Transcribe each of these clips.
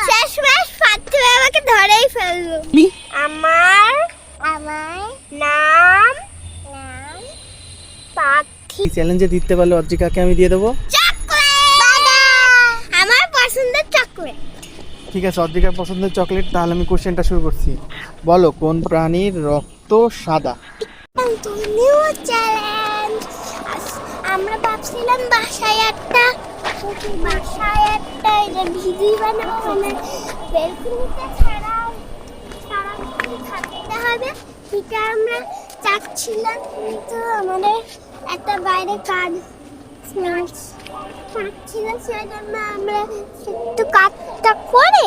শেষমেশ ফাতিমা আমাকে ধরেই ফেললো। আমার নাম পাখি। চ্যালেঞ্জে জিততে পারলে অদ্রিকাকে আমি দিয়ে দেবো আমার পছন্দের চকলেট। ঠিক আছে, অদ্রিকার পছন্দের চকলেট। তাহলে আমি কোশ্চেনটা শুরু করছি। বলো, কোন প্রাণীর রক্ত সাদা? New challenge. আমরা ভাবছিলাম বাসায় একটা এটা ভিডিও বানাবো, মানে বেলকুনিতে ছাড়া থাকতে হবে, সেটা আমরা চাচ্ছিলাম। কিন্তু আমাদের একটা বাইরে কাজ ছিল, সেজন্য আমরা একটু কাজটা করে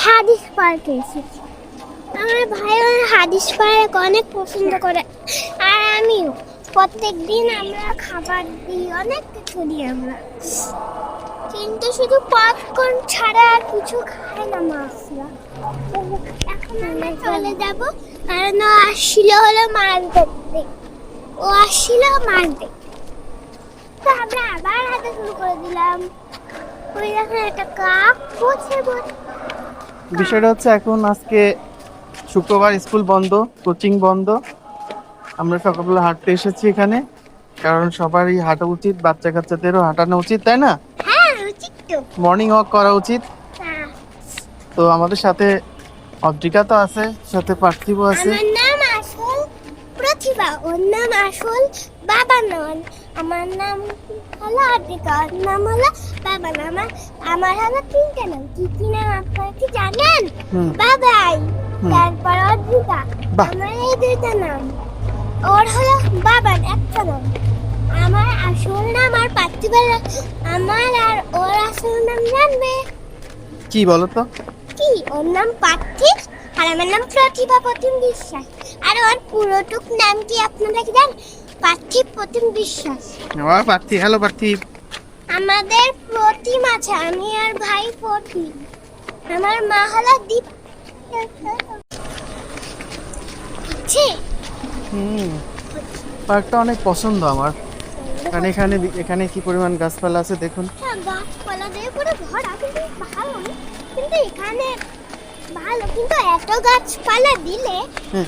হাদিস পার্কে এসেছি। আমার ভাই হাদিস পার্ক অনেক পছন্দ করে, আর আমিও। প্রত্যেক দিন আমরা খাবার দিই, অনেক কিছু দিই আমরা, কিন্তু শুধু পপকর্ন ছাড়া আর কিছু খায় না মাছরা। এখন আমরা চলে যাব, কারণ ও আসছিল হলো মাছ ধরতে। তো আমরা আবার হাঁটা শুরু করে দিলাম। ওই দেখেন একটা কাক বসে। বিষয়টা হচ্ছে, এখন আজকে শুক্রবার, স্কুল বন্ধ, কোচিং বন্ধ। আমরা সকালবেলা হাঁটতে এসেছি এখানে, কারণ সবারই হাঁটা উচিত, বাচ্চা কাচ্চাদেরও হাঁটানো উচিত, তাই না? হ্যাঁ, উচিত তো। মর্নিং ওয়াক করা উচিত। হ্যাঁ। তো আমাদের সাথে অদ্রিকা তো আছে, সাথে পার্থিব আছে। আমার নাম আসল প্রতিভা, ওর নাম আসল বাবানন। আমার নাম হলো অদ্রিকা, ওর নাম হলো বাবানন। আমার হলো তিনটা নাম। কি নাম আপনারা কি জানেন? বাবাই, তারপর অদ্রিকা। আমার এই দুইটা নাম। ওর হলো বাবান একটা নাম। আমার আসল নাম আর পার্থিবের আমার আর ওর আসল নাম জানবে? কি বলো তো? কি? ওর নাম পার্থিব আর আমার নাম প্রতিভা প্রতিম বিশ্বাস। আর ওর পুরোটুক নাম কি আপনারা কি জানেন? পার্থিব প্রতিম বিশ্বাস। পার্থিব, হ্যালো পার্থিব। আমাদের প্রতিম আছে, আমি আর ভাই প্রতিম। আমার মা হলো দীপ। পার্কটা অনেক পছন্দ আমার, কারণ এখানে কি পরিমাণ গাছপালা আছে দেখুন। গাছপালা দিয়ে পুরো ভরা, কিন্তু ভালো। কিন্তু এখানে ভালো, কিন্তু এত গাছপালা দিলে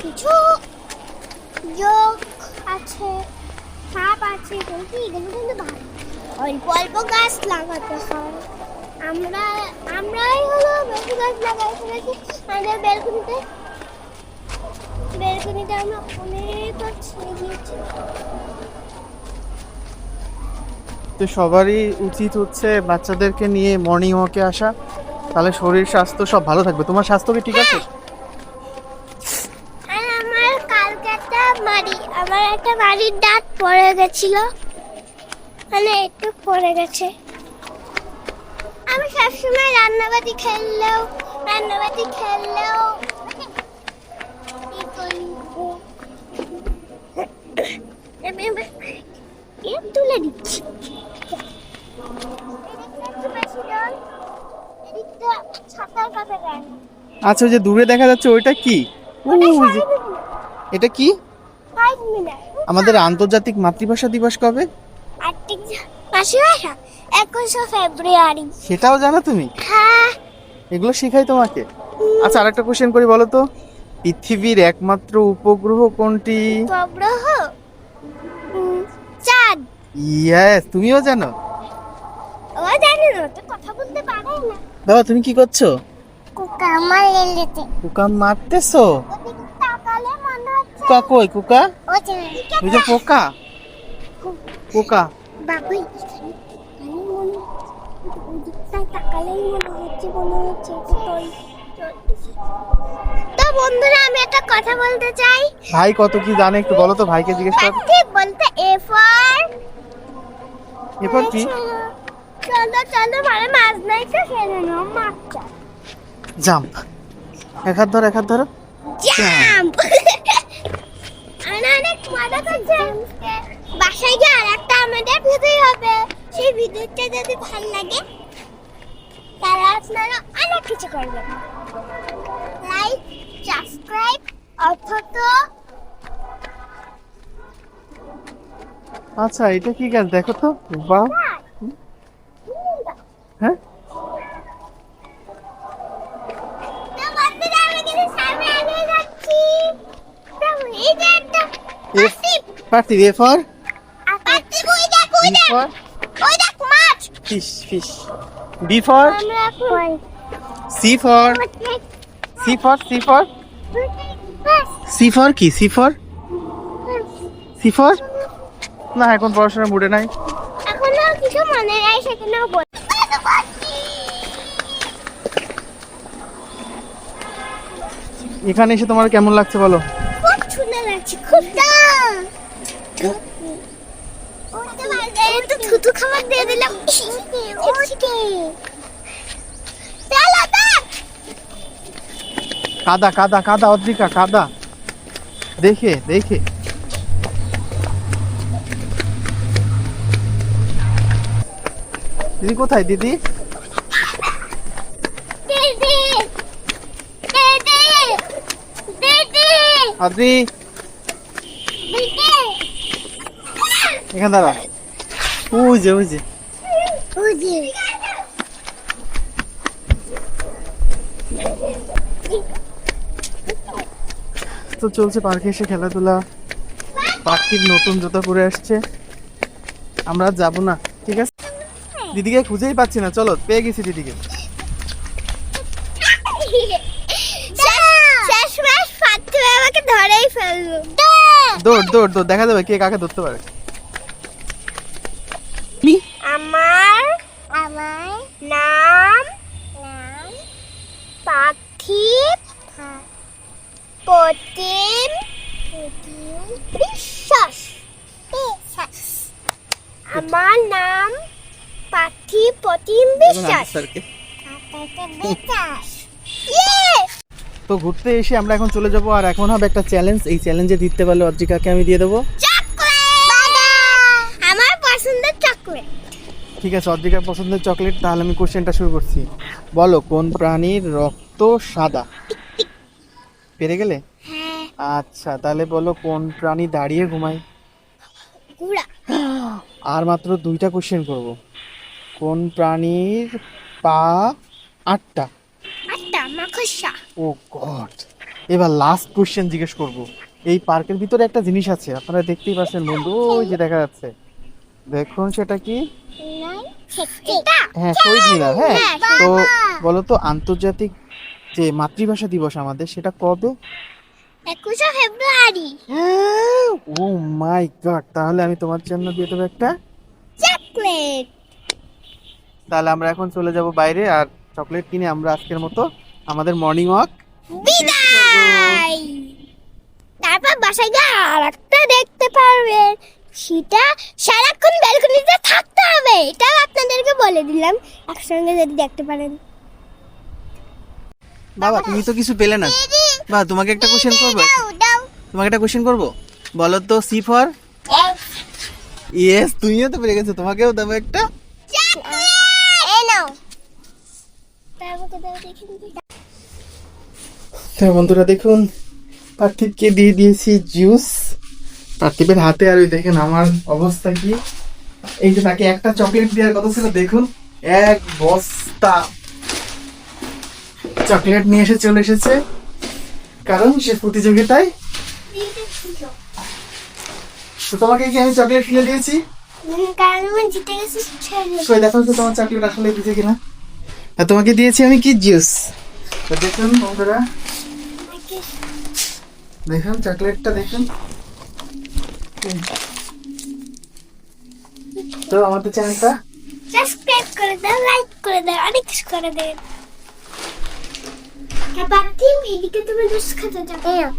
কিছু যোগ আছে, সাপ আছে, কিন্তু এগুলো কিন্তু ভালো। অল্প অল্প গাছ লাগাতে হয়। আমরাই হলো বেশি গাছ লাগাই ফেলেছি আমাদের বেলকুনিতে আমরা অনেক গাছ লাগিয়েছি। তো সবারই উচিত হচ্ছে বাচ্চাদেরকে নিয়ে মর্নিং ওয়াকে আসা, তাহলে শরীর স্বাস্থ্য সব ভালো থাকবে। তোমার স্বাস্থ্য কি ঠিক আছে? আর আমার কালকে আমার একটা বাড়ির দাঁত পড়ে গেছিল, মানে একটু পড়ে গেছে। আমি সবসময় রান্নাবাতি খেললেও তুলে দিচ্ছি। আচ্ছা, ওই যে দূরে দেখা যাচ্ছে ওইটা কি? এটা কি? আমাদের আন্তর্জাতিক মাতৃভাষা দিবস কবে? 21 ফেব্রুয়ারি। সেটাও জানো তুমি? হ্যাঁ। এগুলো শেখাই তোমাকে? আচ্ছা, আরেকটা কোশ্চেন করি, বলো তো, পৃথিবীর একমাত্র উপগ্রহ কোনটি? উপগ্রহ চাঁদ। ইয়েস, তুমিও জানো? ও জানে না, তো কথা বলতে পারে না। বাবা, তুমি কি করছো? কুকা মারলেতে। কুকা মারতেছো? ওদিকে তাকালে মনে হচ্ছে কই কুকা? ওই যে পোকা। বাবুই তাকালেই মনে হচ্ছে তো বন্ধুরা, আমি একটা কথা বলতে চাই। ভাই কত কি জানে একটু বলো তো, ভাইকে জিজ্ঞেস করো। ঠিক বলতে এরপর কি? চলো মানে মাছ নাই তো সেজন্য মাছটা। জাম্প। এক হাত ধরো। জাম্প। অনেক মজা করছে। বাসায় গিয়ে আর একটা আমাদের ভিডিও হবে। সেই ভিডিওটা যদি ভালো লাগে তাহলে আপনারা অনেক কিছু করবেন। লাইক, সাবস্ক্রাইব, অথবা আচ্ছা, এটা কি গাছ দেখো তো? বাহ। হ্যাঁ Parthib A for fish fish B for C for C for C for C for কি সি ফর সি ফর না এখন পড়াশোনার মুডে নাই এখনো কিছু মনে নাই সেখানেও বল এখানে এসে তোমার কেমন লাগছে বলো খুব সুন্দর লাগছে খুব তো থুতু খাবার দিয়ে দিলাম কাদা কাদা কাদা অদ্রিকা কাদা দেখে দেখে দিদি কোথায় দিদি আদ্রি এখানে দাঁড়া ওই যে ওই যে তো চলছে পার্কে এসে খেলাধুলা পাখির নতুন জুতা পরে আসছে আমরা যাব না ঠিক আছে দিদিকে খুঁজেই পাচ্ছি না চলো পেয়ে গেছি দিদিকে আমাকে ধরেই ফেললো দৌড় দৌড় দৌড় দেখা যাবে কে কাকে ধরতে পারে আমার নাম পাখির প্রতিম বিশ্বাস আমার নাম পাখি প্রতিম বিশ্বাস তো ঘুরতে এসে আমরা এখন চলে যাব আর এখন হবে একটা চ্যালেঞ্জ এই চ্যালেঞ্জে জিততে পারলে অদ্রিকাকে আমি দিয়ে দেবো আমার পছন্দের চকলেট ঠিক আছে অদ্রিকার পছন্দের চকলেট তাহলে আমি কোশ্চেনটা শুরু করছি বলো কোন প্রাণীর রক্ত সাদা পেরে গেলে হ্যাঁ আচ্ছা তাহলে বলো কোন প্রাণী দাঁড়িয়ে ঘুমায় ঘোড়া আর মাত্র 2টা কোশ্চেন করব কোন প্রাণীর পা 8টা মাকড়সা ও গড এবার লাস্ট কোশ্চেন জিজ্ঞেস করব এই পার্কের ভিতরে একটা জিনিস আছে আপনারা দেখতেই পাচ্ছেন বন্ধু ওই যে দেখা যাচ্ছে দেখুন সেটা কি হ্যাঁ শহীদ মিনার হ্যাঁ তো বলো তো আন্তর্জাতিক যে মাতৃভাষা দিবস আমাদের সেটা কবে 21 ফেব্রুয়ারি ও মাই গড তাহলে আমি তোমার জন্য দিয়ে দেবো একটা চকলেট তাহলে আমরা এখন চলে যাব বাইরে আর চকলেট কিনে আমরা আজকের মতো আমাদের মর্নিং ওয়াক বিদায় তারপর বাসায় গিয়ে আরেকটা দেখতে পারবেন সেটা সারাক্ষণ ব্যালকনিতে থাকতে হবে এটা আপনাদেরকে বলে দিলাম একসঙ্গে যদি দেখতে পারেন বাবা তুমি তো কিছু পেলে না বা তোমাকে একটা কোশ্চেন করব তোমাকে একটা কোশ্চেন করব বলো তো সি ফর ইয়েস তুমিও তো পেরে গেছো তোমাকেও দেবো একটা এই নাও তারপর দাও দেখি তো বন্ধুরা দেখুন পার্থিবকে দিয়ে দিয়েছি জুস পার্থিবের হাতে আর ওই দেখেন আমার অবস্থা কি এই যে তাকে একটা চকলেট দেওয়ার কথা ছিল দেখুন এক বস্তা চকলেট নিয়ে এসে চলে এসেছে কারণ সে প্রতিযোগিতায় তো তোমাকে কি আমি চকলেট কিনে দিয়েছি কারণ আমি জিতে গেছি তো দেখো তো তোমার চকলেট আসলে দিয়েছে কিনা আর তোমাকে দিয়েছি আমি কি জুস তো দেখুন বন্ধুরা দেখুন চকলেটটা দেখুন তো আমাদের চ্যানেলটা সাবস্ক্রাইব করে দাও লাইক করে দাও অনেক কিছু করে দেন বাকি এদিকে তুমি জুস খেতে যাও